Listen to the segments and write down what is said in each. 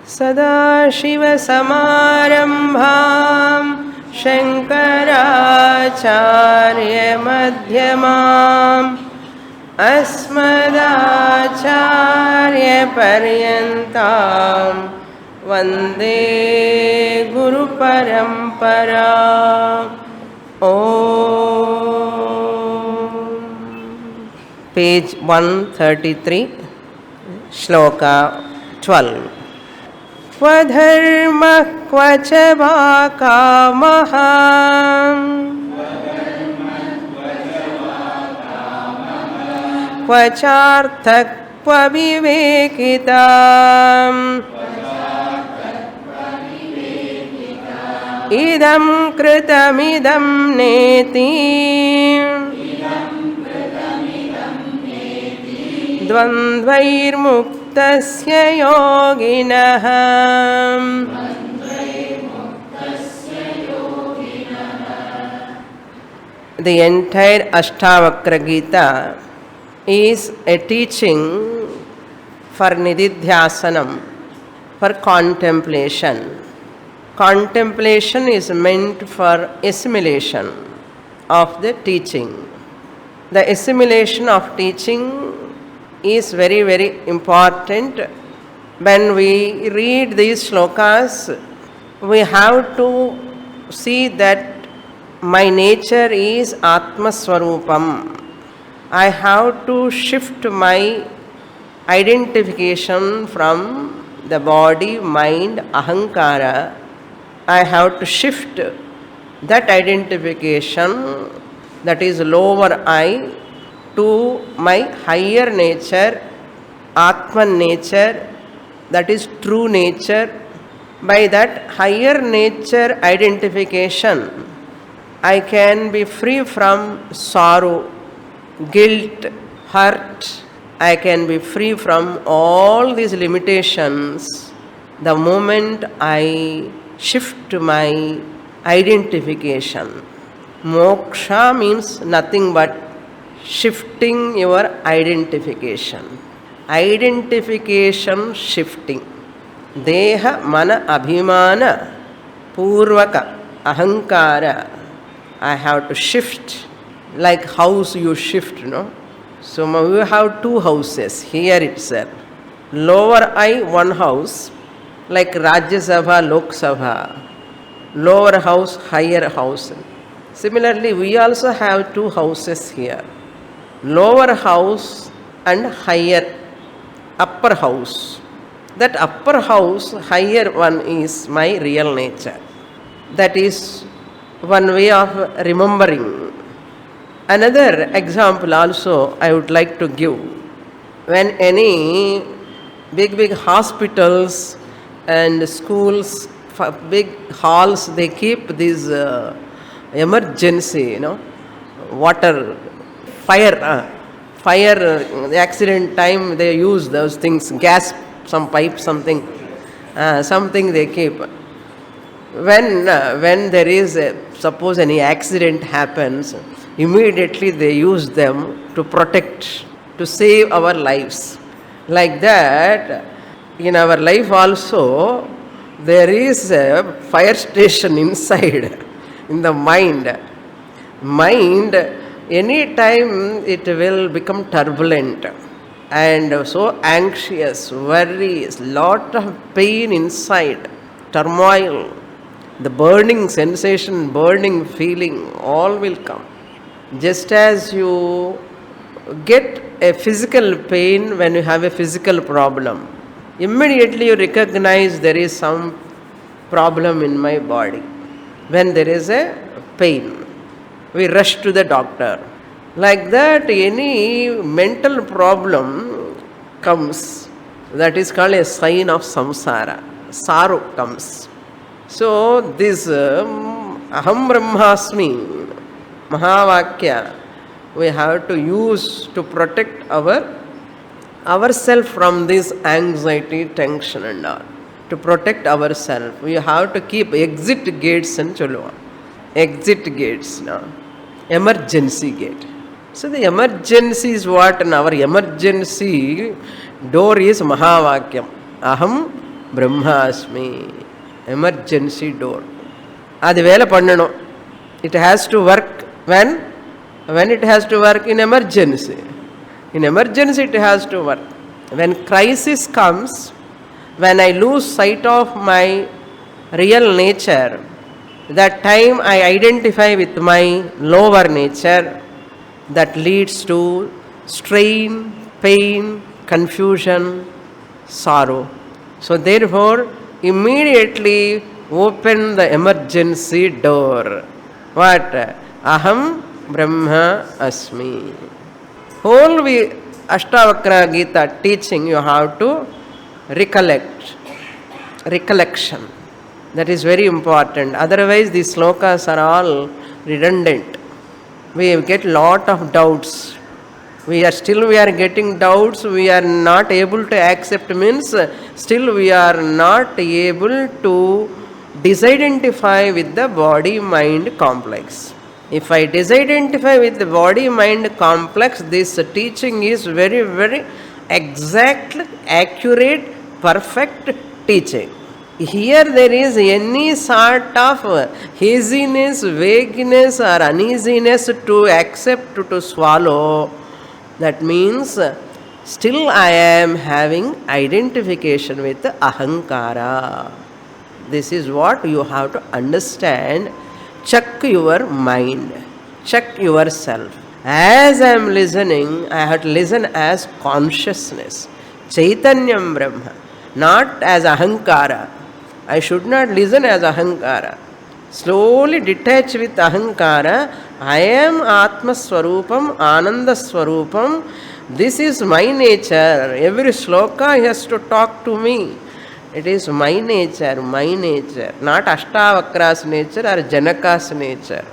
सदाशिवसमारम्भां शङ्कराचार्यमध्यमाम् अस्मदाचार्यपर्यन्तां वन्दे गुरुपरम्पराम्. Page 133, Shloka 12. Kvadharmah kvacha vakamah kvacharthak kvavivekitam idam kritamidam neti द्वन्द्वैर्मुक्तस्य योगिनः. The entire Ashtavakra Gita is a teaching for Nididhyasanam, for contemplation. Contemplation is meant for assimilation of the teaching. The assimilation of teaching is very, very important. When we read these shlokas, we have to see that my nature is Atma Swarupam. I have to shift my identification from the body, mind, ahankara. I have to shift that identification, that is lower I, to my higher nature, Atman nature, that is true nature. By that higher nature identification, I can be free from sorrow, guilt, hurt. I can be free from all these limitations the moment I shift my identification. Moksha means nothing but shifting your identification. Identification shifting. Deha mana abhimana purvaka ahankara. I have to shift like house you shift, So we have two houses here itself. Lower I one house like Rajya Sabha, Lok Sabha. Lower house, higher house. Similarly, we also have two houses here. Lower house and higher, upper house. That upper house, higher one is my real nature. That is one way of remembering. Another example also I would like to give. When any big hospitals and schools, big halls, they keep this emergency, water, fire, the accident time they use those things, gas, some pipe, something they keep. When there is suppose any accident happens, immediately they use them to protect, to save our lives. Like that, in our life also, there is a fire station inside, in the mind. Mind, any time it will become turbulent and so anxious, worries, lot of pain inside, turmoil, the burning sensation, burning feeling, all will come. Just as you get a physical pain when you have a physical problem, immediately you recognize there is some problem in my body. When there is a pain, we rush to the doctor. Like that, any mental problem comes, that is called a sign of samsara. Sorrow comes. So this Aham Brahmasmi Mahavakya, we have to use to protect ourselves from this anxiety, tension and all. To protect ourselves, we have to keep exit gates and choluva. Exit gates now. Emergency gate. So the emergency is what? And our emergency door is Mahavakyam. Aham பிரம்மாஸ்மி. Emergency door. அது வேலை பண்ணணும். It has to work when it has to work in emergency. In emergency it has to work. When crisis comes, when I lose sight of my real nature, that time I identify with my lower nature, that leads to strain, pain, confusion, sorrow. So therefore, immediately open the emergency door. What? Aham Brahma Asmi. Whole Ashtavakra Gita teaching you have to recollection. That is very important. Otherwise these slokas are all redundant. We get lot of doubts. We are getting doubts. We are not able to accept means still we are not able to disidentify with the body-mind complex. If I disidentify with the body-mind complex, this teaching is very, very exact, accurate, perfect teaching. Here there is any sort of haziness, vagueness or uneasiness to accept, to swallow. That means still I am having identification with ahankara. This is what you have to understand. Check your mind. Check yourself. As I am listening, I have to listen as consciousness. Chaitanyam Brahma. Not as ahankara. I should not listen as ahankara. Slowly detach with ahankara. I am Atma Swarupam, Ananda Swarupam. This is my nature. Every sloka has to talk to me. It is my nature, not Ashtavakra's nature or Janaka's nature.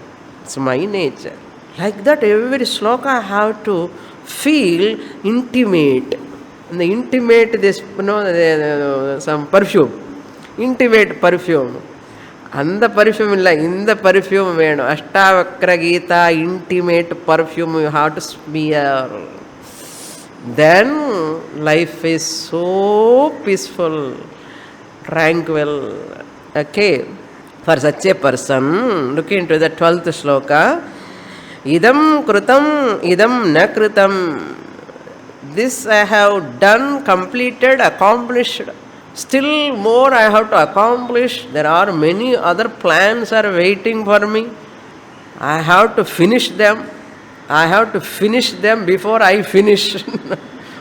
It's my nature. Like that, every sloka I have to feel intimate. And the intimate, this, some perfume. Intimate perfume. And the perfume illa, in the perfume venu. Ashtavakra Gita, intimate perfume you have to smear. Then life is so peaceful, tranquil. Okay. For such a person, look into the 12th sloka. Idam krutam, idam na krutam. This I have done, completed, accomplished. Still more I have to accomplish. There are many other plans are waiting for me. I have to finish them. I have to finish them before I finish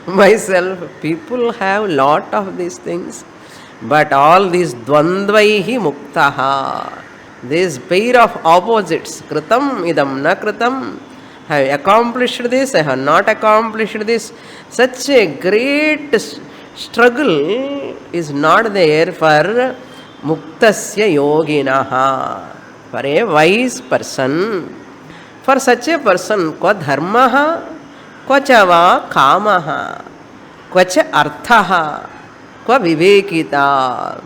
myself. People have lot of these things. But all these dvandvaihi muktaha, this pair of opposites, kritam, idam, na kritam, have accomplished this, I have not accomplished this. Such a great struggle is not there for muktasya yoginaha, for a wise person. For such a person, kwa dharmaha, kwa chava kamaha, kwa cha arthaha, kwa vivekita.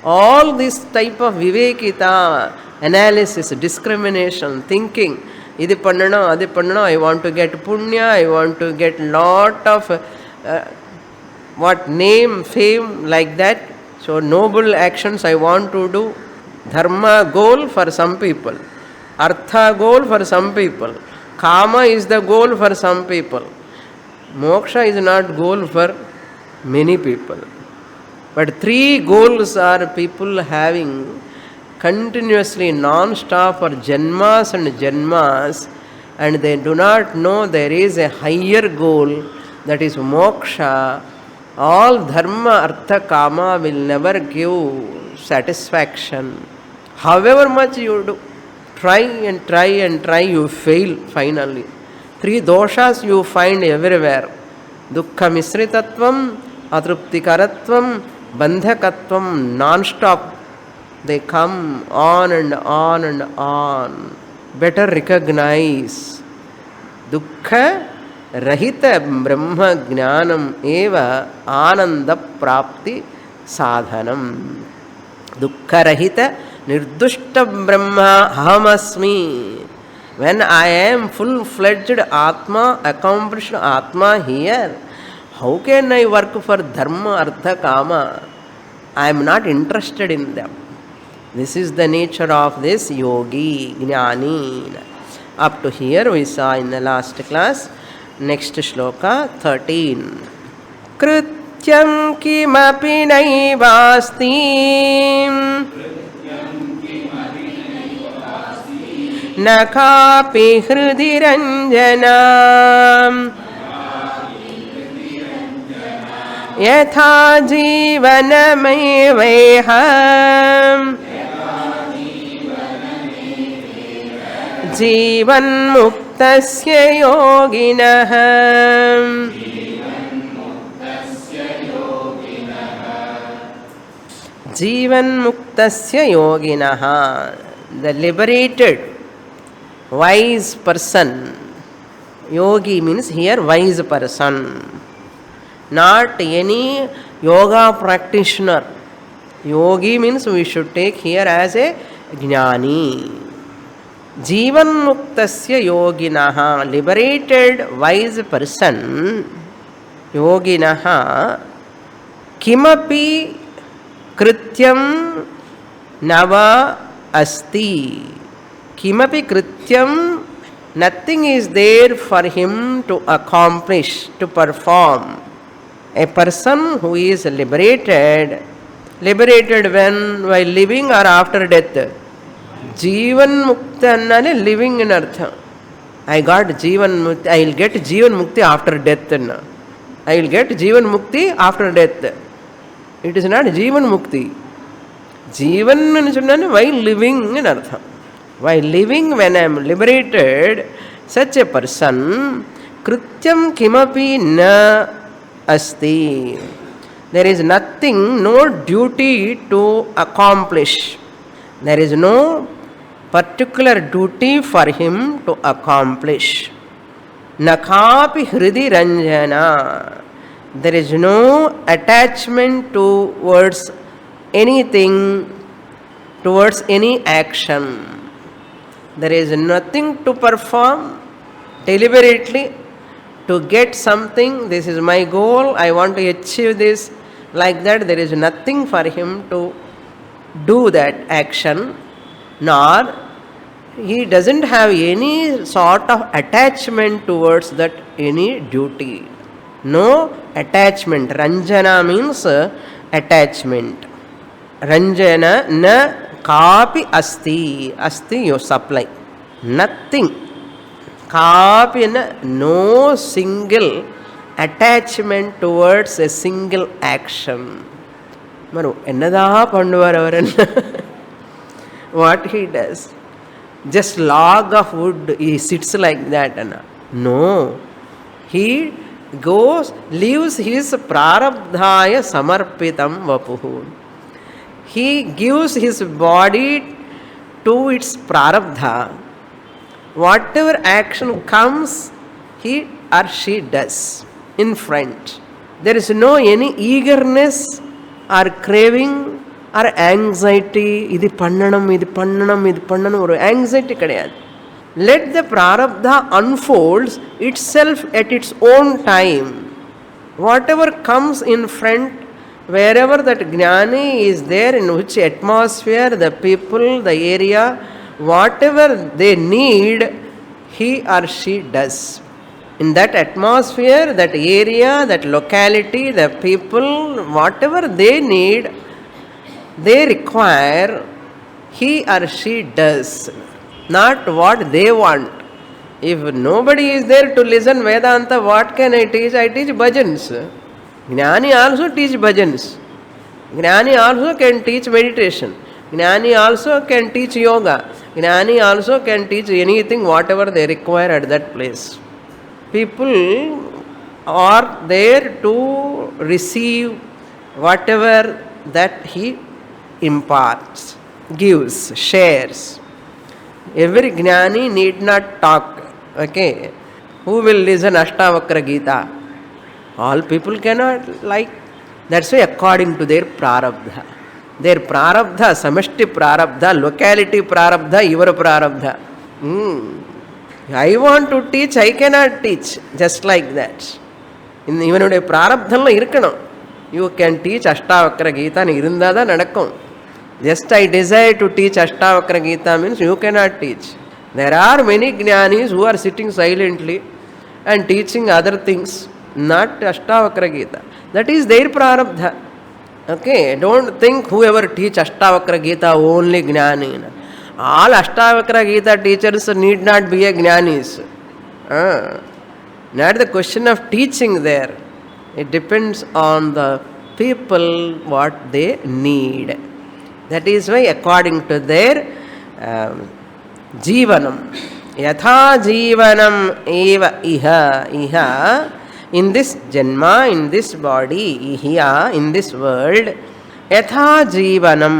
All this type of vivekita, analysis, discrimination, thinking, idi pannano, adi pannano, I want to get punya, I want to get lot of name, fame, like that. So noble actions I want to do. Dharma goal for some people, artha goal for some people, kama is the goal for some people, moksha is not goal for many people. But three goals are people having continuously non-stop for janmas and janmas, and they do not know there is a higher goal, that is moksha. All dharma, artha, kama will never give satisfaction. However much you do, try and try and try, you fail finally. Three doshas you find everywhere. Dukkha misritatvam, atruptikaratvam, bandhakatvam, non-stop. They come on and on and on. Better recognize dukkha rahita brahma jnanam eva ananda prapti sadhanam. Dukkha rahita nirdushta brahma ahamasmi. When I am full-fledged Atma, accomplished Atma here, how can I work for dharma, artha, kama? I am not interested in them. This is the nature of this yogi, jnani. Up to here we saw in the last class. Next shloka 13. Krityam kimapi naivasti nakapi hridi ranjanam yatha jivanamaiveham जीवन मुक्तस्य योगिनः जीवन मुक्तस्य योगिनः the liberated wise person. Yogi means here wise person, not any yoga practitioner. Yogi means we should take here as a jnani. Jivan muktasya yoginaha, liberated wise person, yoginaha, kimapi krityam nava asti. Kimapi krityam, nothing is there for him to accomplish, to perform. A person who is liberated when? While living or after death? Jivan Mukti annane living in artha. I got Jivan Mukti, I will get Jivan Mukti after death. I will get Jivan Mukti after death. It is not Jivan Mukti. Jivan annane while living in artha. While living, when I am liberated, such a person, Krityam kimapi na asti. There is nothing, no duty to accomplish. There is no particular duty for him to accomplish. Nakapi hridi ranjana. There is no attachment towards anything, towards any action. There is nothing to perform deliberately to get something. This is my goal, I want to achieve this. Like that, there is nothing for him to do that action, nor he doesn't have any sort of attachment towards that any duty. No attachment. Ranjana means attachment. Ranjana na kapi asti. Asti you supply. Nothing. Kapi na no single attachment towards a single action. Maru ennada panduvar avaranna. What he does? Just log of wood, he sits like that. No. He goes, leaves his prarabdhaya samarpitam vapuhu. He gives his body to its prarabdha. Whatever action comes, he or she does in front. There is no any eagerness or craving or anxiety. Idi pannanam or anxiety kadayadu. Let the prarabdha unfolds itself at its own time. Whatever comes in front, wherever that jnani is there, in which atmosphere, the people, the area, whatever they need, he or she does. In that atmosphere, that area, that locality, the people, whatever they need, they require, he or she does. Not what they want. If nobody is there to listen Vedanta, what can I teach? I teach bhajans. Jnani also teach bhajans. Jnani also can teach meditation. Jnani also can teach yoga. Jnani also can teach anything, whatever they require at that place. People are there to receive whatever that he imparts, gives, shares. Every jnani need not talk. Okay. Who will listen Ashtavakra Gita? All people cannot like. That's why according to their prarabdha. Their prarabdha, samashti prarabdha, locality prarabdha, your prarabdha. I want to teach, I cannot teach. Just like that. Ivanude prarabdhamla irkanam. You can teach Ashtavakra கீதான்னு இருந்தால் தான் நடக்கும். Just I desire to teach Ashtavakra Gita means you cannot teach. There are many jnanis who are sitting silently and teaching other things, not Ashtavakra Gita. That is their prarabdha. Okay, don't think whoever teach Ashtavakra Gita only jnani. All Ashtavakra Gita teachers need not be a jnanis. Not the question of teaching there. It depends on the people what they need. That is why according to their Jivanam. Yatha Jivanam eva iha in this janma, in this body, here, in this world, Yatha Jivanam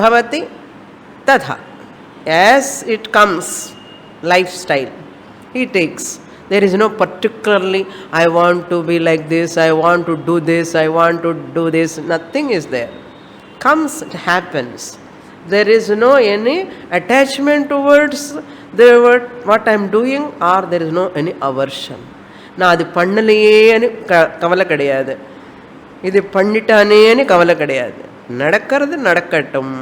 bhavati tatha. As it comes, lifestyle, he takes. There is no particularly, I want to be like this, I want to do this, I want to do this. Nothing is there. Comes, it happens. There is no any attachment towards what I am doing, or there is no any aversion. நான் அது பண்ணலையே கவலை கிடையாது, இது பண்ணிட்டானேன்னு கவலை கிடையாது, நடக்கிறது நடக்கட்டும்.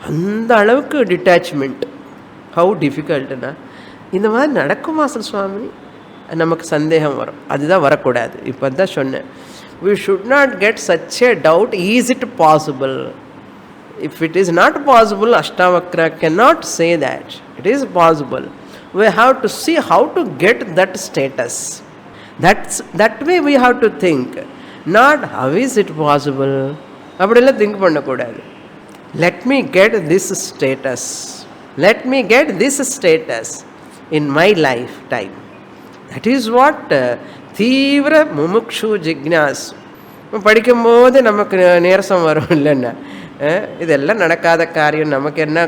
அந்த அளவுக்கு டிட்டாச்மெண்ட். ஹவு டிஃபிகல்ட்டுனா இந்த மாதிரி நடக்குமா சுவாமி நமக்கு சந்தேகம் வரும். அதுதான் வரக்கூடாது. இப்போ தான் சொன்னேன், we should not get such a doubt, is it possible? If it is not possible, Ashtavakra cannot say that it is possible. We have to see how to get that status. That way we have to think, not how is it possible. அப்படிலாம் think பண்ணக்கூடாது. Let me get this status. Let me get this status in my lifetime. That is what தீவிர முமுக்ஷு ஜிக்ஞாஸ். படிக்கும்போது நமக்கு நேரசம் வரும் இல்லைன்னா, இதெல்லாம் நடக்காத காரியம், நமக்கு என்ன,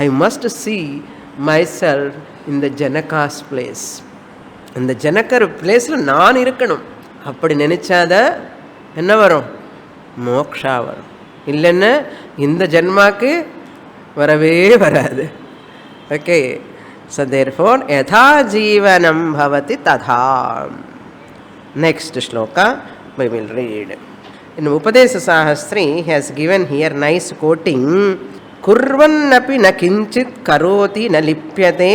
I must see myself in the Janaka's place. இந்த ஜனகர் பிளேஸில் நான் இருக்கணும். அப்படி நினைச்சாத என்ன வரும், மோக்ஷா வரும். இல்லைன்னா இந்த ஜன்மாக்கு வரவே வராது. Okay, so therefore yatha jivanam bhavati tatha. Next shloka we will read. In Upadesha Sahasri he has given here nice quoting. Kurvannapi na kinchit karoti na lipyate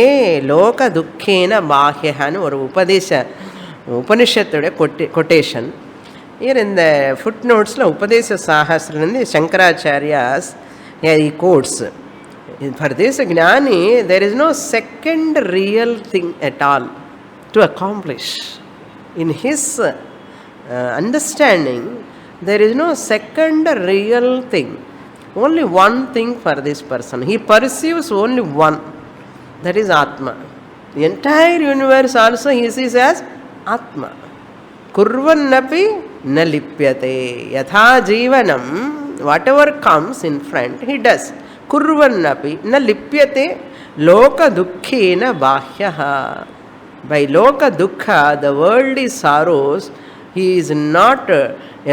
loka dukkhena bahyahanu or Upanishad quotation. Here in the footnotes la Upadesha Sahasra nandi Shankaracharyas he quotes, for this Gnani there is no second real thing at all to accomplish. In his understanding, there is no second real thing. Only one thing for this person. He perceives only one. That is Atma. The entire universe also he sees as Atma. Kurvannapi na lipyate. Yatha jivanam, whatever comes in front, he does. Kurvannapi na lipyate loka dukkhena bahyaha. By loka dukkha, the worldly sorrows, he is not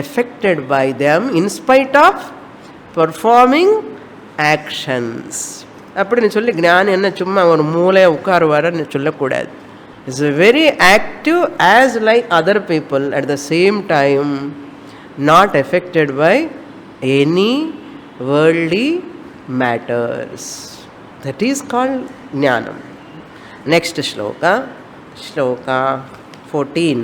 affected by them in spite of performing actions. அப்படின்னு சொல்லி ஞானி என்ன சும்மா ஒரு மூளையை உட்காருவாருன்னு சொல்லக்கூடாது. It's very active as like other people, at the same time not affected by any worldly matters. That is called jnanam. Next shloka 14.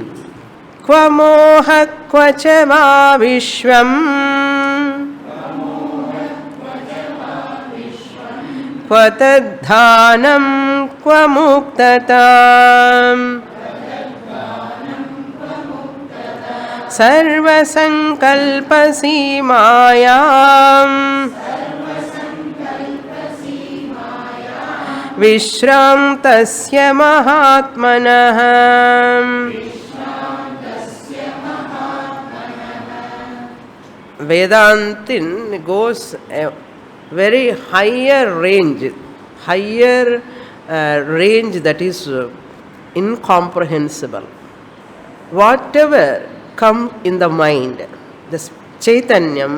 Kva moha kva cha va vishvam kva tadhanam kva muktatam sarva sankalpa simayam Vishramtasya mahatmanah. Vedantin goes a very higher range that is incomprehensible. Whatever comes in the mind, this Chaitanyam,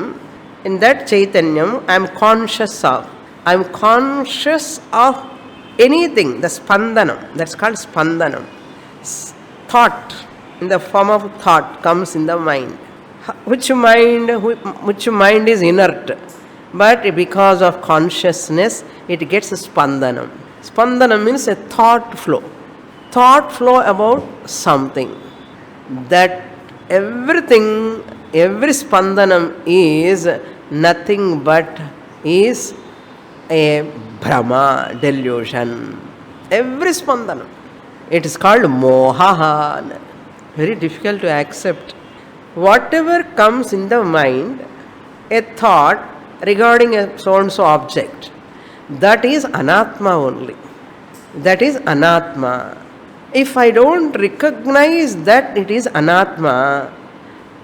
in that Chaitanyam I am conscious of. I am conscious of anything, the spandanam, that's called spandanam. Thought, in the form of thought comes in the mind. Which mind is inert, but because of consciousness, it gets spandanam. Spandanam means a thought flow. Thought flow about something. That everything, every spandanam is nothing but is a Brahma, delusion. Every spandanam. It is called moha. Very difficult to accept. Whatever comes in the mind, a thought regarding a so-and-so object, that is anatma only. That is anatma. If I don't recognize that it is anatma,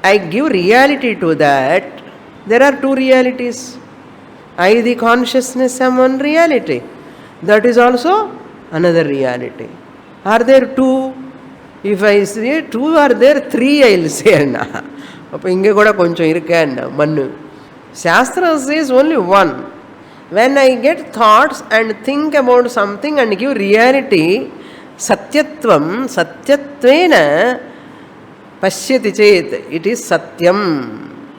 I give reality to that. There are two realities. I, the consciousness, am one reality. That is also another reality. Are there two? If I say two are there, three I will say. அப்போ இங்கே கூட கொஞ்சம் இருக்கேன் மண்ணு. Shastra says only one. When I get thoughts and think about something and give reality, satyatvam, satyatvena pashyati chet, it is satyam.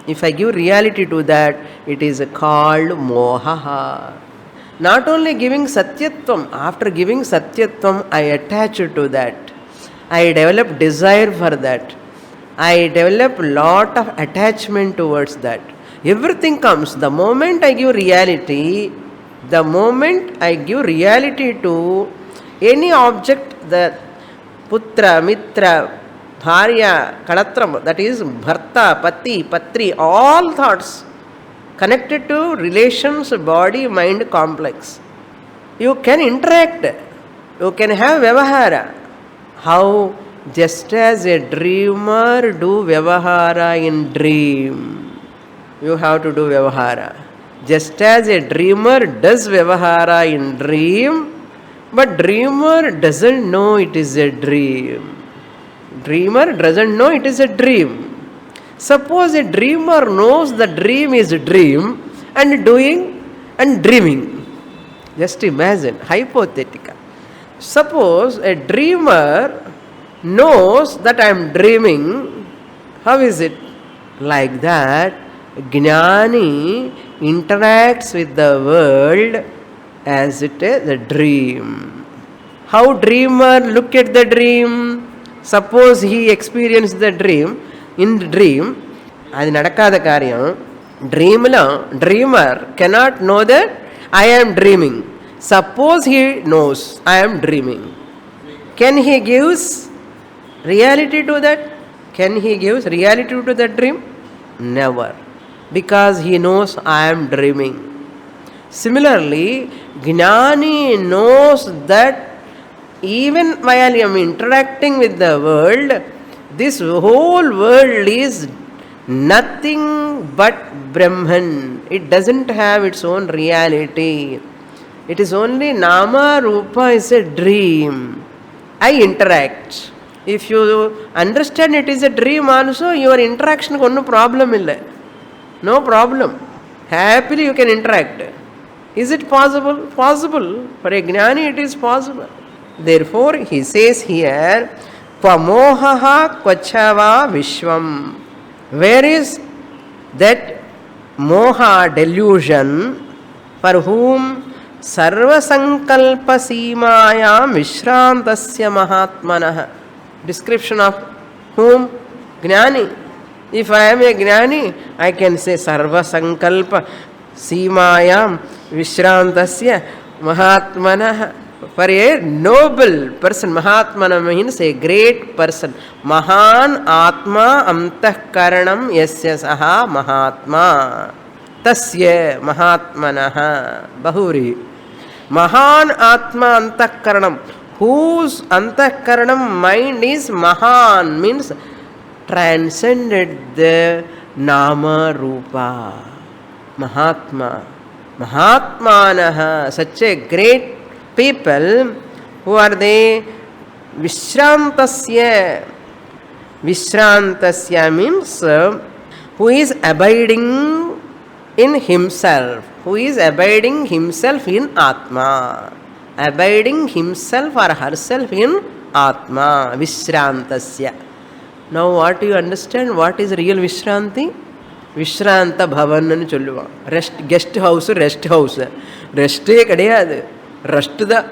If I give reality to that, it is called moha. Not only giving satyatvam, after giving satyatvam, I attach to that. I develop desire for that. I develop lot of attachment towards that. Everything comes. The moment I give reality, the moment I give reality to any object, that putra, mitra, bharya, kalatram, that is bharta, pati, patri, all thoughts connected to relations, body, mind complex. You can interact. You can have vyavahara. How? Just as a dreamer do vyavahara in dream. You have to do vyavahara. Just as a dreamer does vyavahara in dream, but dreamer doesn't know it is a dream. Dreamer doesn't know it is a dream. Suppose a dreamer knows the dream is a dream and doing and dreaming. Just imagine, hypothetical. Suppose a dreamer knows that I am dreaming. How is it? Like that, Jnani interacts with the world as it is a dream. How dreamer look at the dream? Suppose he experienced the dream. In the dream, அது நடக்காத காரியம். Dreamer cannot know that I am dreaming. Suppose he knows I am dreaming. Can he gives reality to that? Can he gives reality to that dream? Never. Because he knows I am dreaming. Similarly, Jnani knows that even while I am interacting with the world, this whole world is nothing but Brahman. It doesn't have its own reality. It is only Nama Rupa is a dream. I interact. If you understand it is a dream also, your interaction no problem illa. No problem. Happily you can interact. Is it possible? Possible. For a Jnani it is possible. Therefore he says here, Pamohaha kvachava vishvam. Where is that moha, delusion, for whom sarva sankalpa seemayam vishrantasya mahatmanah. Description of whom? Jnani. If I am a Jnani, I can say sarva sankalpa seemayam vishrantasya mahatmanah. For a noble person, Mahatmana means a great person. Mahan Atma Antahkaranam Yasya Saha Mahatma. Tasya Mahatmanaha. Bahuri. Mahan Atma Antahkaranam. Whose Antahkaranam mind is Mahan, means transcended the Nama Rupa. Mahatma. Mahatmanaha. Such a great people. Who are they? Vishrantasya. Vishrantasya means who is abiding in himself. Who is abiding himself in Atma. Abiding himself or herself in Atma. Vishrantasya. Now what do you understand? What is real Vishranti? Vishranta Bhavan anu சொல்லுவான். Rest guest house rest house ரெஸ்ட்டே கிடையாது, rust தான்.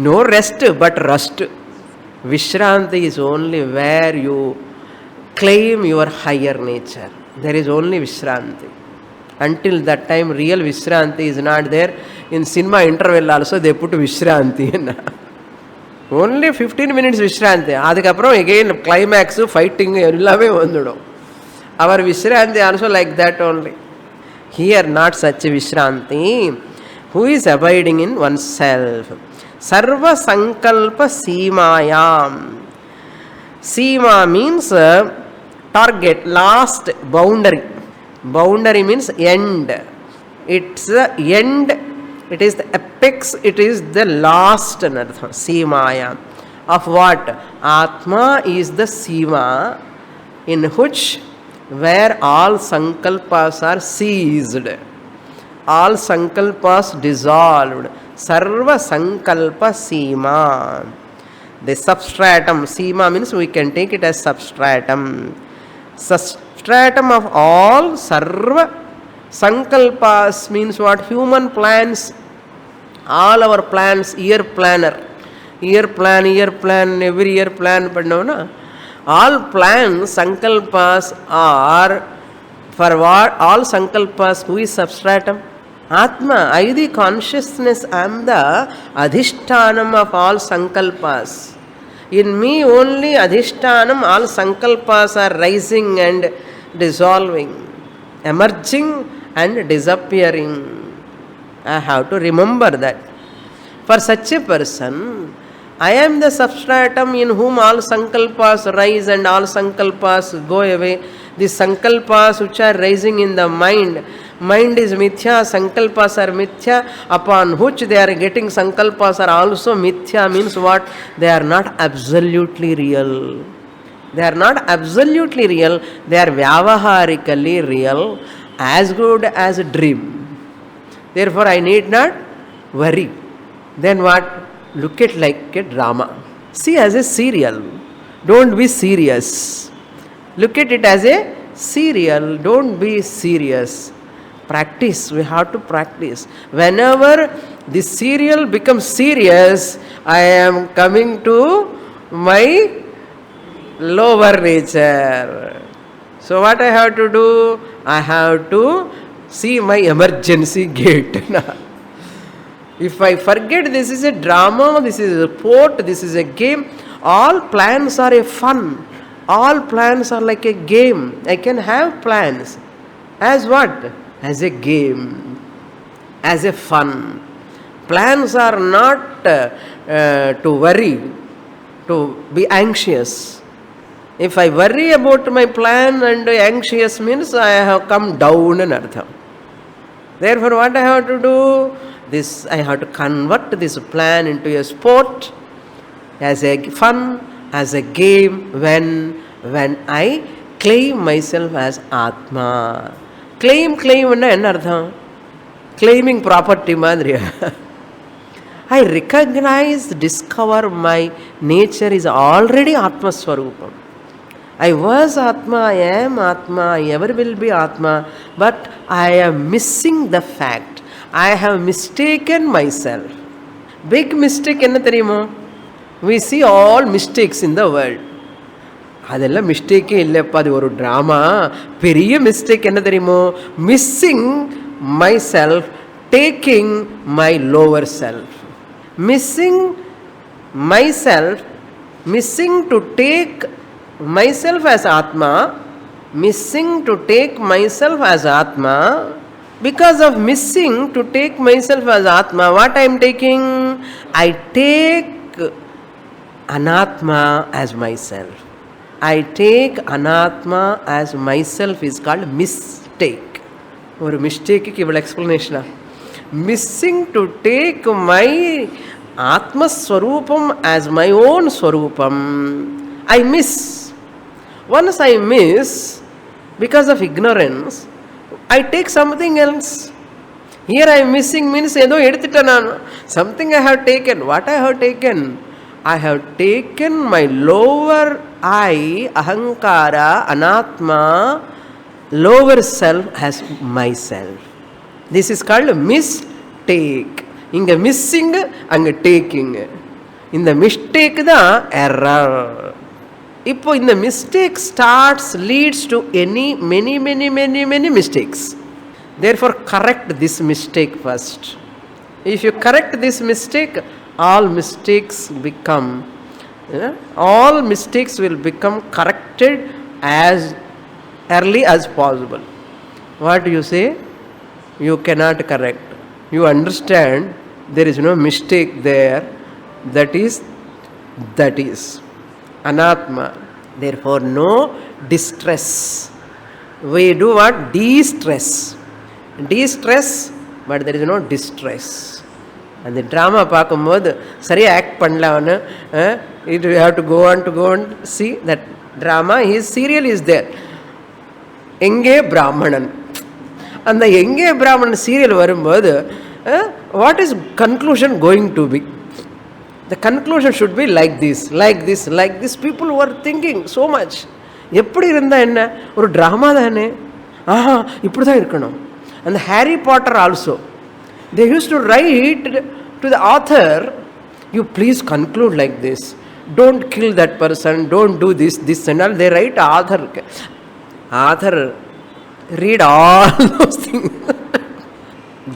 No rest but rust. Vishranti is only where you claim your higher nature. There is only Vishranti. Until that time real Vishranti is not there. In cinema interval also they put Vishranti. Only 15 minutes Vishranti. அதுக்கப்புறம் again climax fighting எல்லாமே வந்துடும். Our Vishranti also like that only. Here not such a Vishranti. Who is abiding in oneself. Sarva Sankalpa Seemayam. Seema means target, last, boundary. Boundary means end. It's the end. It is the apex. It is the last. Seemayam. Of what? Atma is the Seema in which where all sankalpas are ceased. All sankalpas dissolved. Sarva Sankalpa Seema. The substratum. Seema means we can take it as substratum. Substratum of all Sarva Sankalpas means what? Human plans. All our plans, year planner. Year plan, every year plan. All plans, Sankalpas are for what? All Sankalpas, who is substratum? Atma, I the consciousness, I am the adhishtanam of all sankalpas. In me only adhishtanam, all sankalpas are rising and dissolving, emerging and disappearing. I have to remember that. For such a person, I am the substratum in whom all sankalpas rise and all sankalpas go away. The sankalpas which are rising in the mind, mind is mithya, sankalpas are mithya, upon which they are getting sankalpas are also mithya, means what? They are not absolutely real. They are not absolutely real, they are vyavaharically real, as good as a dream. Therefore I need not worry. Then what? Look at like a drama. See as a serial. Don't be serious. Look at it as a serial. Don't be serious. Practice. We have to practice. Whenever the serial becomes serious, I am coming to my lower nature. So what I have to do? I have to see my emergency gate. If I forget this is a drama, this is a sport, this is a game, all plans are a fun. All plans are like a game. I can have plans. As what? As a game. As a fun. Plans are not to worry, to be anxious. If I worry about my plan and anxious means I have come down in artham. Therefore what I have to do? This I have to convert this plan into a sport, as a fun, as a game, when I claim myself as Atma. Claim enna artham? Claiming property madriya. I recognize, discover my nature is already Atma Swarupam. I was Atma, I am Atma, I ever will be Atma, but I am missing the fact. I have mistaken myself. Big mistake enna theriyuma? We see all mistakes in the world. அதெல்லாம் மிஸ்டேக்கே இல்லைப்பா, அது ஒரு drama. பெரிய mistake என்ன தெரியுமோ? Missing my self, taking my lower self. Missing my self, missing to take my self as atma, missing to take my self as atma. Because of missing to take myself as Atma, what I am taking? I take Anatma as myself. I take Anatma as myself is called mistake. Or mistake ki ival explanation. Missing to take my Atma Swarupam as my own Swarupam. I miss. Once I miss, because of ignorance, I take something else. Here I am missing means edo edutita nanu. Something I have taken. What I have taken? I have taken my lower I, ahankara, anatma, lower self as myself. This is called mistake. Inga missing, anga taking. In the mistake da error. இப்போ இந்த mistake leads to many mistakes. Therefore, correct this mistake first. If you correct this mistake, all mistakes will become corrected as early as possible. What do you say? You cannot correct. You understand there is no mistake there. That is anatma. Therefore, no distress. We do what? De-stress, but there is no distress. And the drama பார்க்கும்போது சரியா act பண்ணலாம்னு you have to go on see that drama. His serial is there. எங்கே பிராமணன், அந்த எங்கே பிராமணன் serial வரும்போது what is conclusion going to be? The conclusion should be like this. People were thinking so much. எப்படி இருந்தா என்ன, ஒரு ட்ராமா தானே, இப்படி தான் இருக்கணும். And Harry Potter also, they used to write to the author, you please conclude like this, don't kill that person, don't do this and all. They write author read all those things.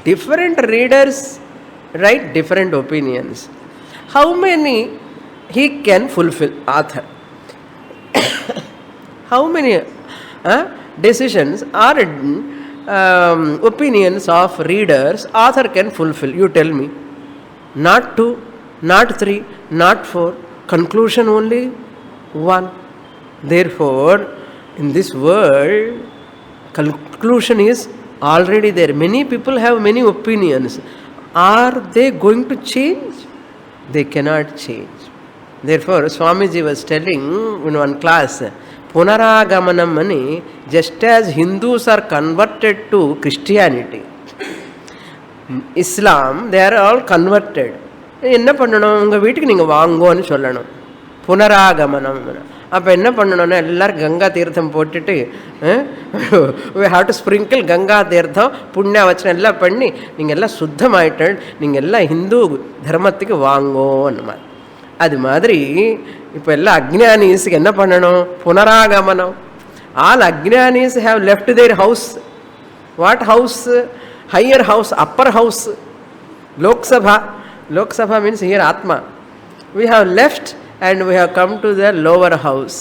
Different readers write different opinions. How many he can fulfill, author? How many decisions or opinions of readers author can fulfill? You tell me. Not 2, not 3, not 4. Conclusion only 1. Therefore, in this world, conclusion is already there. Many people have many opinions. Are they going to change? They cannot change. Therefore, Swamiji was telling in one class, Punaragamanam mani, just as Hindus are converted to Christianity, Islam, they are all converted. என்ன பண்ணணும், உங்கள் வீட்டுக்கு நீங்கள் வாங்கோன்னு சொல்லணும். புனராகமனம். அப்போ என்ன பண்ணணும்னா எல்லோரும் கங்கா தீர்த்தம் போட்டுட்டு we have to sprinkle Ganga தீர்த்தம் புண்ணியாவச்சனம் எல்லாம் பண்ணி நீங்கள் எல்லாம் சுத்தமாயிட்டு நீங்கள் எல்லாம் ஹிந்து தர்மத்துக்கு வாங்கோன்னு. அது மாதிரி இப்போ எல்லாம் அக்ஞானிஸுக்கு என்ன பண்ணணும், புனராகமனம். All ajnanis have left their house. What house? Higher house, upper house. Lokasabha means here Atma. We have left and we have come to the lower house.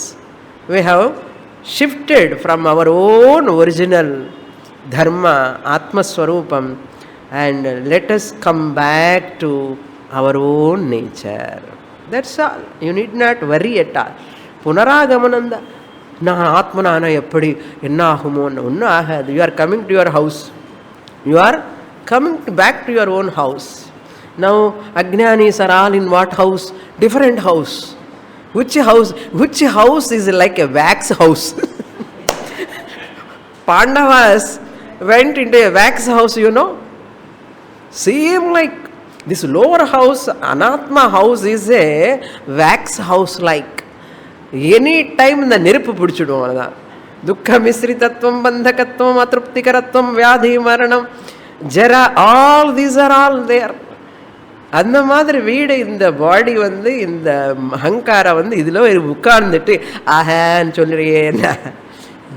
We have shifted from our own original dharma, Atma Swarupam, and let us come back to our own nature. That's all. You need not worry at all. Punaragamananda. நான் ஆத்மனான எப்படி என்ன ஆகுமோன்னு ஒன்றும் ஆகாது. You are coming to your house. You are coming back to your own house. Now, Ajnanis are all in what house? Different house. Which house is like a wax house? Pandavas went into a wax house, you know. Same like this lower house, Anatma house is a wax house like. Any time in the niruppu pidichidum avada. Dukkha misrithatvam, bandhakatvam, atruptikaratvam, vyadhi maranam, jara, all these are all there. அந்த மாதிரி வீடு இந்த பாடி வந்து இந்த அகங்காரா வந்து இதில் உட்கார்ந்துட்டு ஆஹன்னு சொல்லுறியேன்னா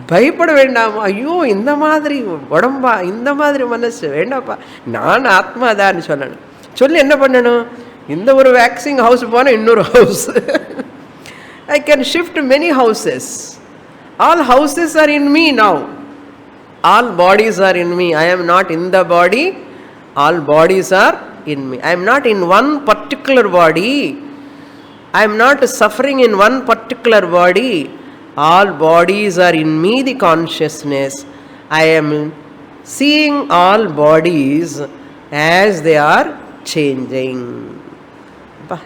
பயப்பட வேண்டாமா? ஐயோ இந்த மாதிரி உடம்பா, இந்த மாதிரி மனசு வேண்டாப்பா, நான் ஆத்மா தான்னு சொல்லணும். சொல்லி என்ன பண்ணணும்? இந்த ஒரு வேக்சிங் ஹவுஸ் போனால் இன்னொரு house. I can shift many houses. All houses are in me now. All bodies are in me. I am not in the body. All bodies are in me. I am not in one particular body. I am not suffering in one particular body. All bodies are in me, the consciousness. I am seeing all bodies as they are changing.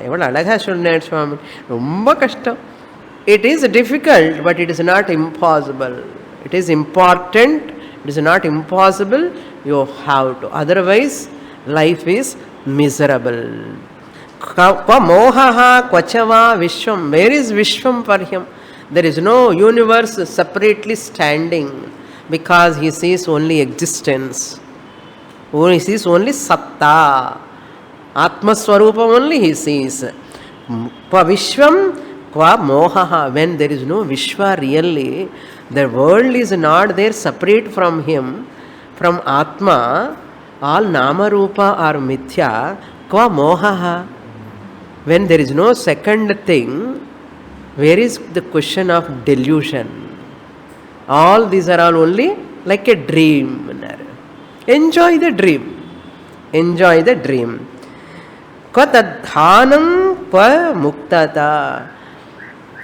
எவ்வளோ அழகாக சொன்னார் சுவாமி. ரொம்ப கஷ்டம். It is difficult, but it is not impossible. It is important. It is not impossible. You have to. Otherwise, life is miserable. Kwa mohaha kvachava vishwam. Where is Vishwam for him? There is no universe separately standing because he sees only existence. He sees only satta. Atma Swarupam only he sees. Kwa Vishwam, Kwa mohaha. When there is no Vishwa really, the world is not there separate from him, from Atma. All Nama Rupa are Mithya. Kwa mohaha. When there is no second thing, where is the question of delusion? All these are all only like a dream. Enjoy the dream. Enjoy the dream. Kwa tadhanam pa muktata.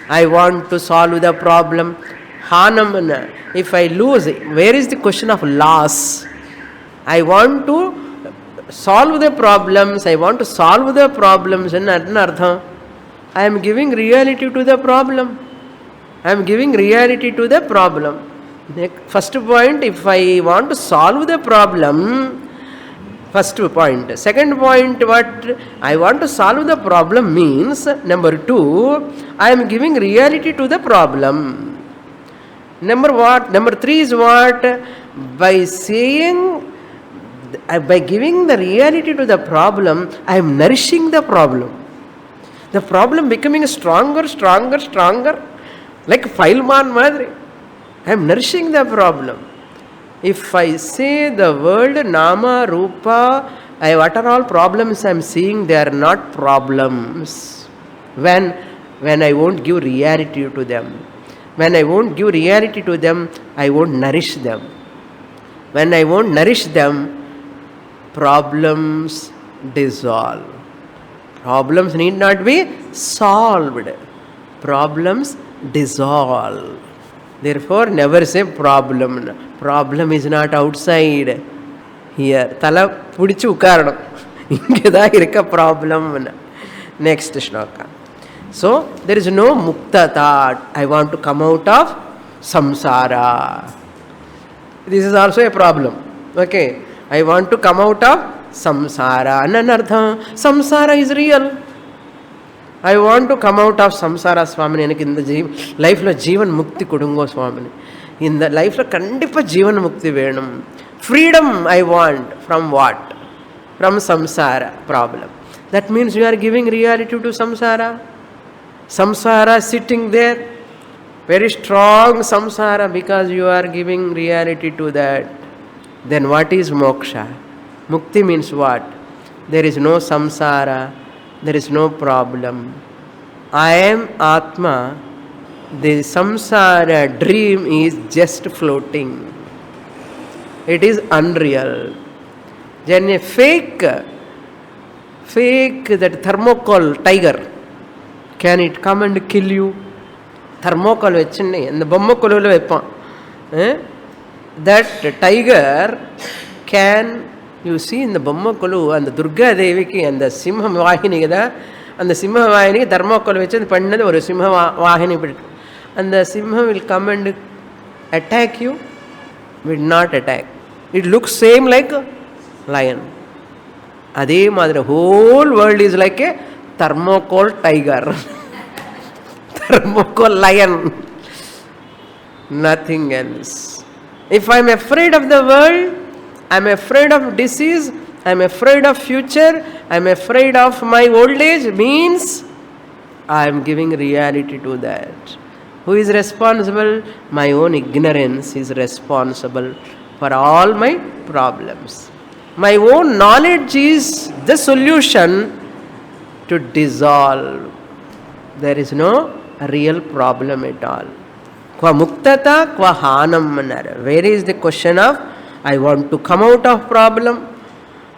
I want to solve the problem. Hanam. If I lose, where is the question of loss? I want to solve the problems. I want to solve the problems. I am giving reality to the problem. I am giving reality to the problem. First point, if I want to solve the problem, first point. Second point, what I want to solve the problem means, number two, I am giving reality to the problem. Number three is what? By saying, by giving the reality to the problem, I am nourishing the problem. The problem becoming stronger, like Fileman Madri. I am nourishing the problem. If I say the world Nama, Rupa, what are all problems I am seeing, they are not problems. When I won't give reality to them. When I won't give reality to them, I won't nourish them. When I won't nourish them, problems dissolve. Problems need not be solved. Problems dissolve. Therefore, never say problem. Problem is not outside here. Tala pudichu ukaranam. Ingeda irukka problem. Next shloka. So, there is no mukta thought. I want to come out of samsara. This is also a problem. Okay. I want to come out of samsara. Ananartha. Samsara is real. I want to come out of samsara, Swamini. In the life la Jeevan Mukti Kudungo, Swamini. In the life la Kandipa Jeevan Mukti Venam. Freedom I want. From what? From samsara problem. That means you are giving reality to samsara. Samsara sitting there. Very strong samsara because you are giving reality to that. Then what is moksha? Mukti means what? There is no samsara. There is no problem. I am Atma. The samsara dream is just floating. It is unreal. Then a fake that thermocol tiger, can it come and kill you? Thermocol vechindi and the bommakollu veppan. That tiger can, you see in the Bommakolu and the Durga Deviki and the Simha Vahini, and the Simha Vahini, Dharmakolu Vechan Pandana or Simha Vahini, and the Simha will come and attack you, will not attack. It looks same like a lion. Ade Madra, whole world is like a thermocol tiger, thermocol lion, nothing else. If I am afraid of the world, I am afraid of disease, I am afraid of future, I am afraid of my old age, means I am giving reality to that. Who is responsible? My own ignorance is responsible for all my problems. My own knowledge is the solution to dissolve. There is no real problem at all. Kwa muktata, kwa hanam manar. Where is the question of, I want to come out of problem,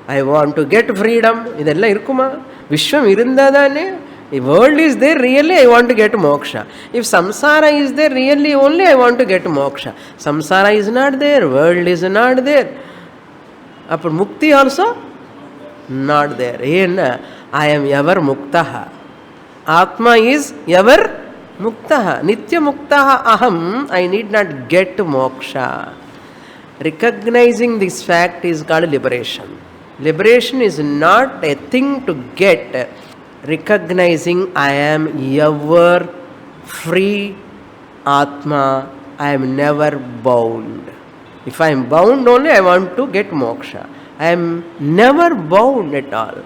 I want to get freedom. Idella irukuma. Vishwam irundadane. If world is there, really I want to get moksha. If samsara is there, really only I want to get moksha. Samsara is not there, world is not there. Upon mukti also not there. I am ever muktaha. Atma is ever muktaha. Nitya muktaha aham. I need not get moksha. Recognizing this fact is called liberation. Liberation is not a thing to get. recognizing I am ever free Atma, I am never bound. If I am bound only, I want to get moksha. I am never bound at all.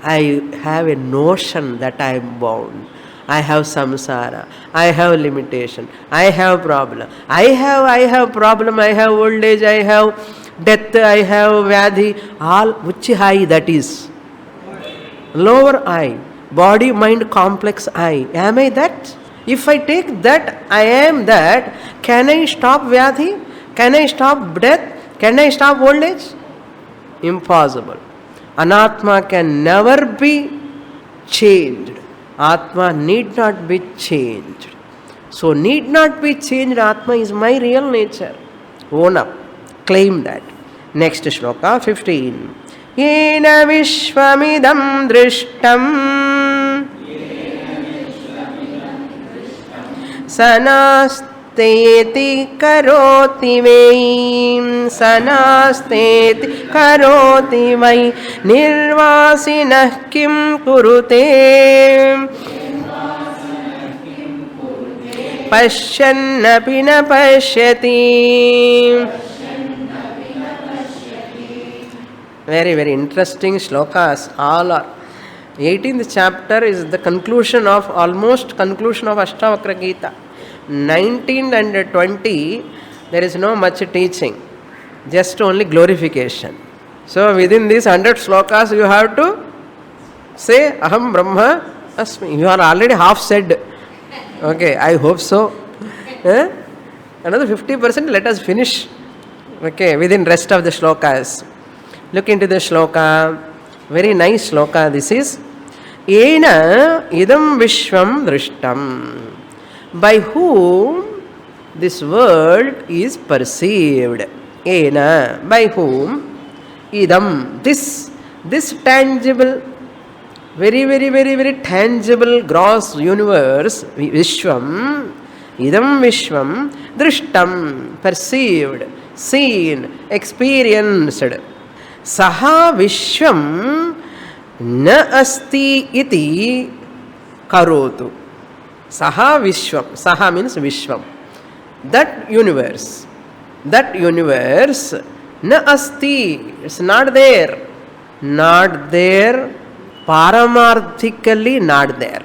I have a notion that I am bound. I have samsara. I have limitation. I have problem. I have problem. I have old age. I have death. I have vyadhi. All which I that is? Lower I. Body, mind, complex I. Am I that? If I take that, I am that. Can I stop vyadhi? Can I stop death? Can I stop old age? Impossible. Anatma can never be changed. Atma need not be changed. So, need not be changed Atma is my real nature. Own up. Claim that. Next shloka 15. Yena vishvamidam drishtam sanasteti karoti vai sanasteti karoti vai nirvasinah kim kurute pashyannapi na pashyati. Very, very interesting shlokas. All are. 18th chapter is the conclusion of, almost conclusion of Ashtavakra Gita. 19 and 20, there is no much teaching. Just only glorification. So within these 100 shlokas, you have to say, Aham Brahma Asmi. You are already half said. Okay, I hope so. Another 50%, let us finish. Okay, within rest of the shlokas. Look into the shloka. Very nice shloka this is. Yena idam vishvam drishtam. By whom this world is perceived. Yena, by whom idam, this tangible, very tangible gross universe, vishvam, idam vishvam, drishtam, perceived, seen, experienced. Saha vishvam na asti iti karotu. Saha vishvam. Saha means vishvam. That universe na asti, it's not there. Not there, paramarthically not there.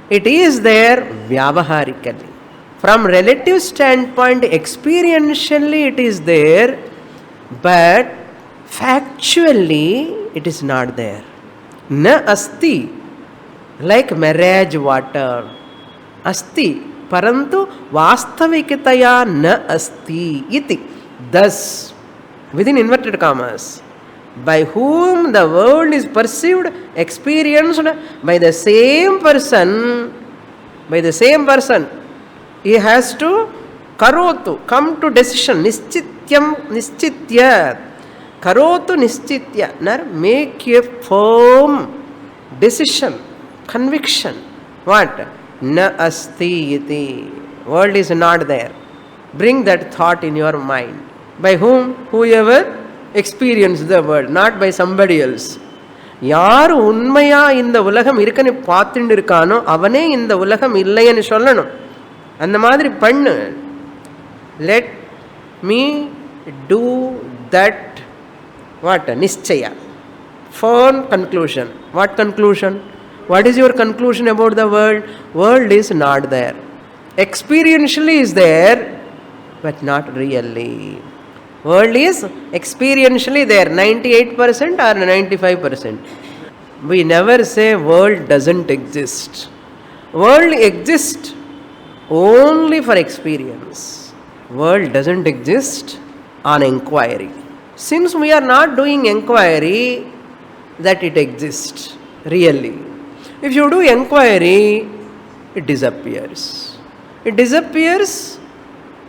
It is there vyavaharically. From relative standpoint, experientially it is there, but factually it is not there. Na asti, like marriage water. Asti, parantu vastavikataya na asti iti. Thus, within inverted commas, by whom the world is perceived, experienced by the same person, he has to karotu, come to decision, nischitya. Karotu nischitya, make a firm decision, conviction. What? Na asti iti. World is not there. Bring that thought in your mind. By whom? Whoever experienced the world, not by somebody else. யார் உண்மையா இந்த உலகம் இருக்குன்னு பார்த்துட்டு இருக்கானோ அவனே இந்த உலகம் இல்லைன்னு சொல்லணும். அந்த மாதிரி பண்ணு. Let me do that. What? Nischaya. Firm conclusion. What conclusion? What is your conclusion about the world? World is not there. Experientially is there, but not really. World is experientially there, 98% or 95%. We never say world doesn't exist. World exists only for experience. World doesn't exist on inquiry. Since we are not doing inquiry, that it exists really. If you do inquiry, it disappears. It disappears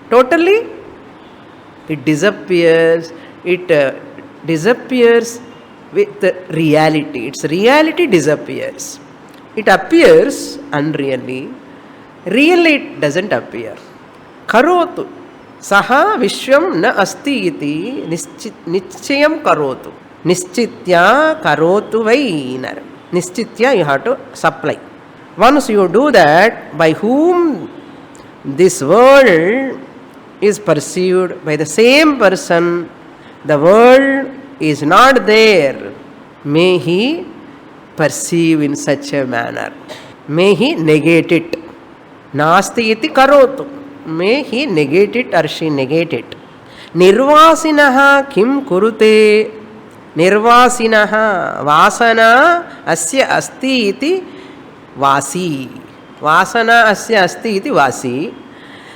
totally. It disappears. It disappears with the reality. Its reality disappears. It appears unreally. Really it doesn't appear. Karotu. Saha vishwam na asti iti nischayam karotu. Nischitya karotu vainar. Nischitya, you have to supply. Once you do that, by whom this world is perceived by the same person, the world is not there. May he perceive in such a manner. May he negate it. Nasti iti karotu. May he negate it or she negate it. Nirvasinaha kim kurute. Nirvasinaha vasana asya asti iti vasi. Vasana asya asti iti vasi.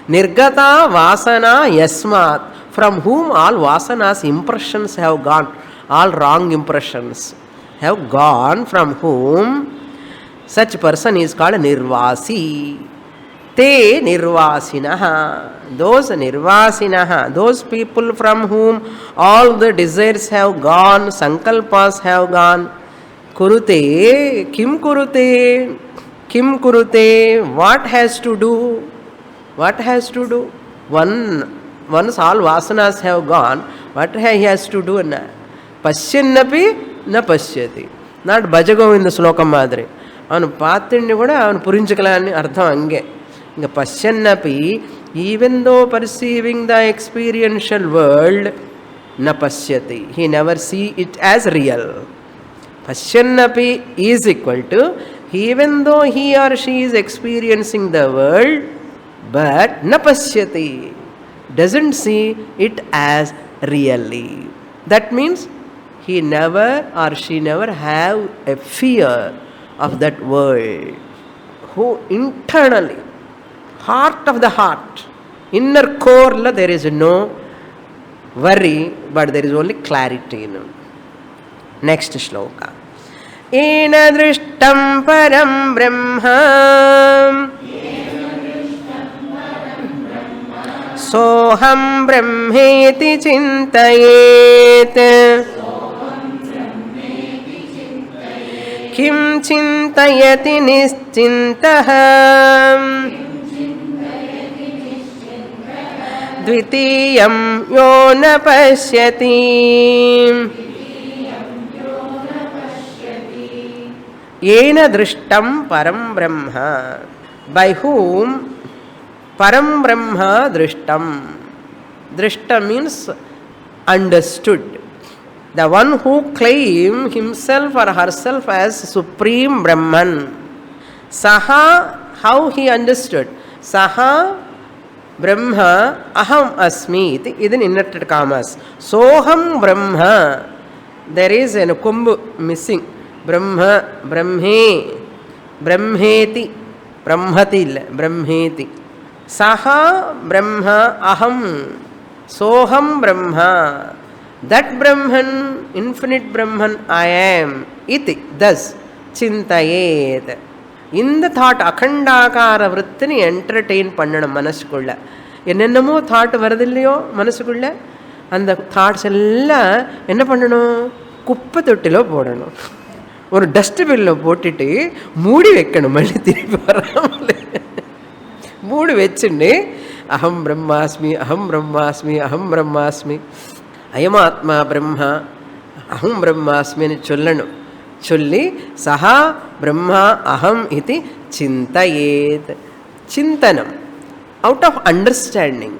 Nirgata vasana yasmat. From whom all vasanas impressions have gone. All wrong impressions have gone, from whom such person is called nirvasi. Te nirvasinaha. Those nirvasinaha, those people from whom all the desires have gone, sankalpas have gone. Kurute, kim kurute? Kim kurute? What has to do? What has to do? Once all vasanas have gone, what he has to do? Pasyanapi na pasyati. Not Bhajagovinda slokam madri. Avanu paatindi kuda avanu purinchakala ani artham ange. Inga pasyanapi, even though perceiving the experiential world, na pasyati. He never see it as real. Pasyanapi is equal to, even though he or she is experiencing the world, but na pasyati, doesn't see it as really. That means he never or she never have a fear of that world. Who internally, heart of the heart, inner core, there is no worry, but there is only clarity. Next shloka. Ena drishtam param brahma soham brahmeti chintayet kim chintayati nischintah dvitiyam yo na pashyati. Yena drishtam param brahma. By whom param brahma drishtam. Drishta means understood. The one who claims himself or herself as Supreme Brahman. Saha, how he understood? Saha Brahma aham asmi. It is in inverted commas. Soham Brahma. There is a kumbu missing. Brahma, Brahme, Brahmeti, Brahmati, Brahmeti. Saha Brahma aham. Soham Brahma. That Brahman, infinite Brahman, I am. Iti, thus, chintayet. In the thought, akhandakara vrittini entertain pannanam manasukulla. Ennennamo thought varadilliyo manasukulla. And the thoughts ella enna pannanum? Kuppa thottilo podano. Or dustbin lo pottittu moodi vekkanu malli thiruppi varamale. Moodi vechindi aham brahmasmi, aham brahmasmi, aham brahmasmi. Ayamatma Brahma, aham brahmasmi ani chollanu. Cholli saha brahma aham iti chintayet. Chintanam, out of understanding.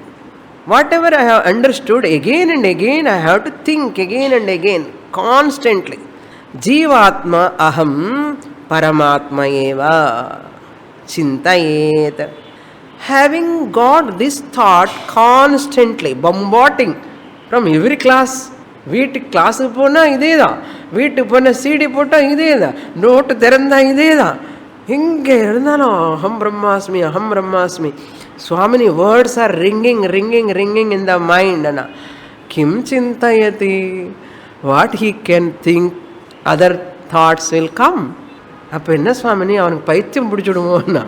Whatever I have understood, again and again I have to think again and again, constantly. Jivatma aham paramatma eva chintayet. Having got this thought constantly, bombarding from every class. வீட்டுக்கு கிளாஸுக்கு போனால் இதே தான், வீட்டுக்கு போனால் CD போட்டால் இதே தான், நோட்டு திறந்தா இதே தான். எங்கே இருந்தாலும் அஹம் பிரம்மாஸ்மி, அஹம் பிரம்மாஸ்மி. Swamini, words are ringing in the mind. Kim chintayati. What he can think, other thoughts will come. அப்போ என்ன சுவாமினி அவனுக்கு பைத்தியம் பிடிச்சிடுமோன்னா,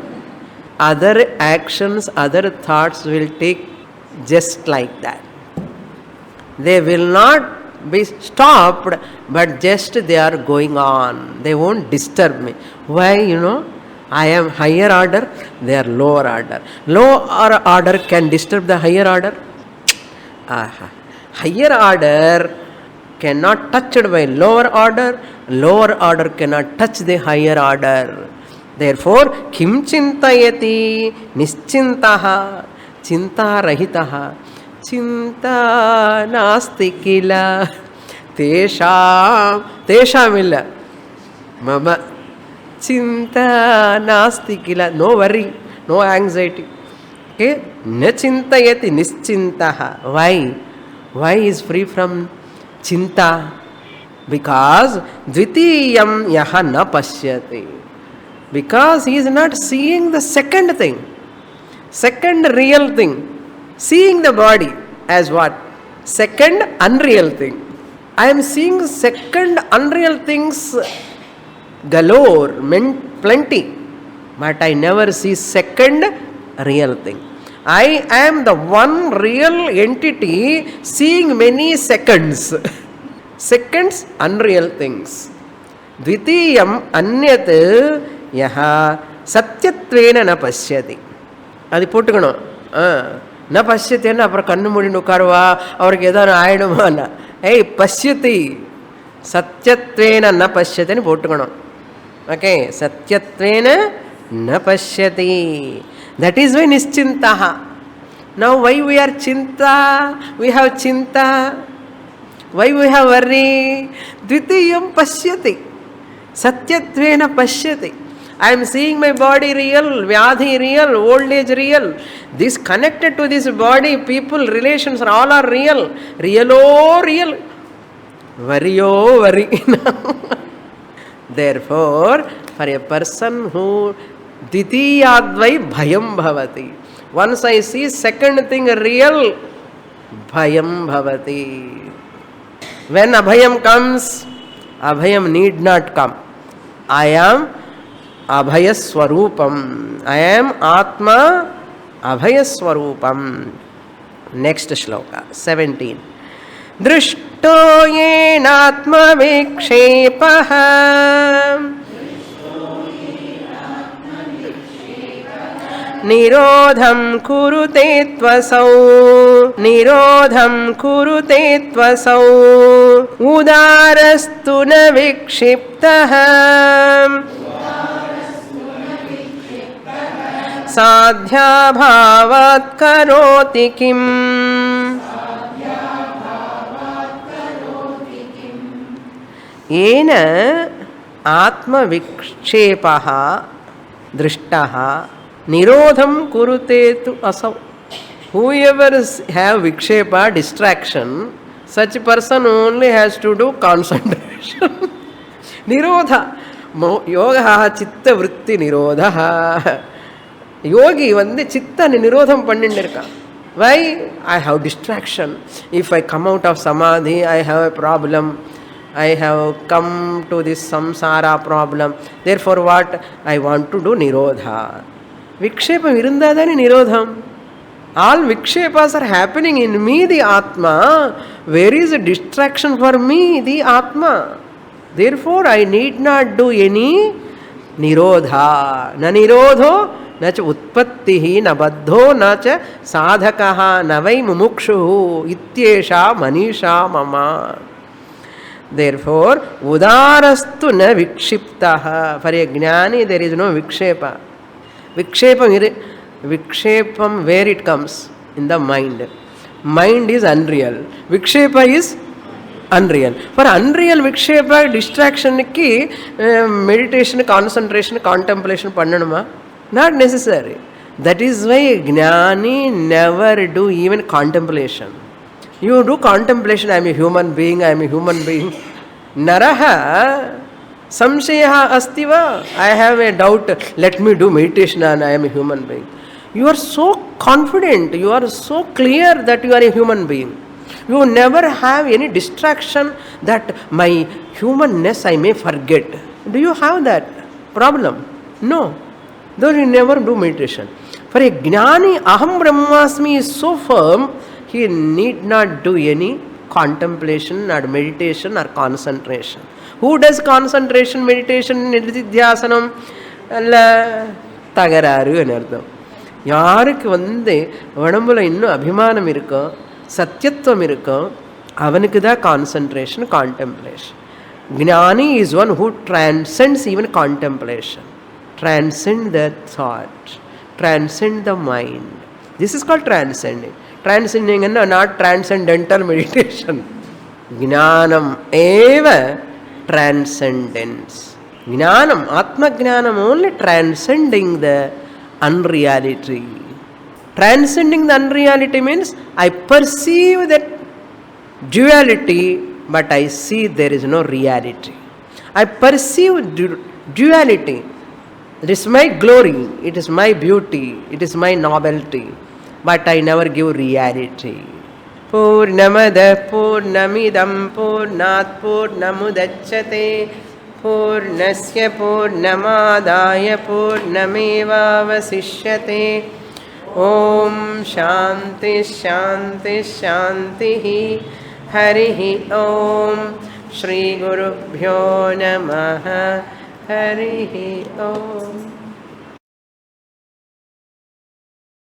other actions, other thoughts will take just like that. They will not be stopped, but just they are going on. They won't disturb me. Why? I am higher order, they are lower order. Lower order can disturb the higher order. Higher order cannot touched by lower order cannot touch the higher order. Therefore, kim chintayati nischintaha, chinta rahitaha, chinta nasti kila, tesham illa, mama chinta nasti kila, no worry, no anxiety. Okay, na chintayati nischintaha. Why is free from chinta? Because dvitiyam yaha na pashyati. Because he is not seeing the second thing, second real thing. Seeing the body as what? Second unreal thing. I am seeing second unreal things galore, plenty, but I never see second real thing. I am the one real entity seeing many seconds. Seconds, unreal things. Dvitiyam anyat yaha satyattvena na pashyati. அது போட்டுக்கணும். ந பஷ்யத்தேன்னு அப்புறம் கண்ணு மூடின்னு உட்காருவா, அவருக்கு ஏதாவது ஆயிடுமாண்ணா. ஏய் பஷ்யத்தி, சத்தியத்வேன ந பஷ்யத்தின்னு போட்டுக்கணும். ஓகே, சத்தியத்வேன ந பஷ்யதி. That is why nischintaha. Now why we are chinta? We have chinta. Why we have worry? Dvitiyam pashyati. Satyatvena pashyati. I am seeing my body real, vyadhi real, old age real. This connected to this body, people, relations all are real. Real. Worry. Therefore, for a person who Ditiyadvai bhayam bhavati. Once I see second thing real, bhayam bhavati. When abhayam comes, abhayam need not come. I am abhaya swarupam. I am atma abhaya swarupam. Next shloka, 17. Drishto yenatma vikshepaha निरोधं कुरुते त्वसौ उदारस्तु न विक्षिप्तः साध्याभावात् करोति किम् येन आत्मविक्षेपः दृष्टः Nirodham kurute tu asau. Whoever have vikshepa, distraction, such person only has to do concentration. Nirodha. Yoga chitta vritti nirodha. Yogi வந்து சித்தனை நிரோதம் பண்ணிட்டு இருக்கான். Why? I have distraction. If I come out of samadhi, I have a problem. I have come to this samsara problem. Therefore what? I want to do nirodha. Vikshepam irundadani nirodham. All vikshepas are happening in me, the Atma. Where is a distraction for me, the Atma? Therefore, I need not do any nirodha. Na nirodho, na cha utpattihi, na baddho, na cha sadhakaha, na vai mumukshuhu, ityesha manisha mama. Therefore, udarastu na vikshiptaha. For a jnani, there is no vikshepa. Vikshepam, where it comes? In the mind. Mind is unreal. Vikshepa is unreal. For unreal vikshepa, distraction ki meditation, concentration, contemplation pannanuma? Not necessary. That is why Jnani never do even contemplation. You do contemplation, I am a human being, Naraha Samshayaha astiva. I have a doubt. Let me do meditation and I am a human being. You are so confident. You are so clear that you are a human being. You never have any distraction that my humanness I may forget. Do you have that problem? No. Though you never do meditation. For a Jnani, Aham Brahmasmi is so firm, he need not do any contemplation or meditation or concentration. Who does concentration, meditation, nididhyasanam? Tagararu enu artham. யாருக்கு வந்து உடம்புல இன்னும் அபிமானம் இருக்கோ, சத்தியத்துவம் இருக்கோ, avanukku da concentration, contemplation. Gnani is one who transcends even contemplation, transcend the thought, transcend the mind. This is called transcending. Transcending and not transcendental meditation. Gnanam eva transcendence. Gnanam, Atma Gnanam only transcending the unreality. Transcending the unreality means I perceive that duality, but I see there is no reality. I perceive duality. It is my glory, it is my beauty, it is my novelty, but I never give reality. Purnamada Purnamidam Purnat Purnamudachyate Purnasya Purnamadaya Purnameva Vasishyate. Om Shanti Shanti Shanti Harihi Om. Shri Gurubhyo Namaha. Harihi Om.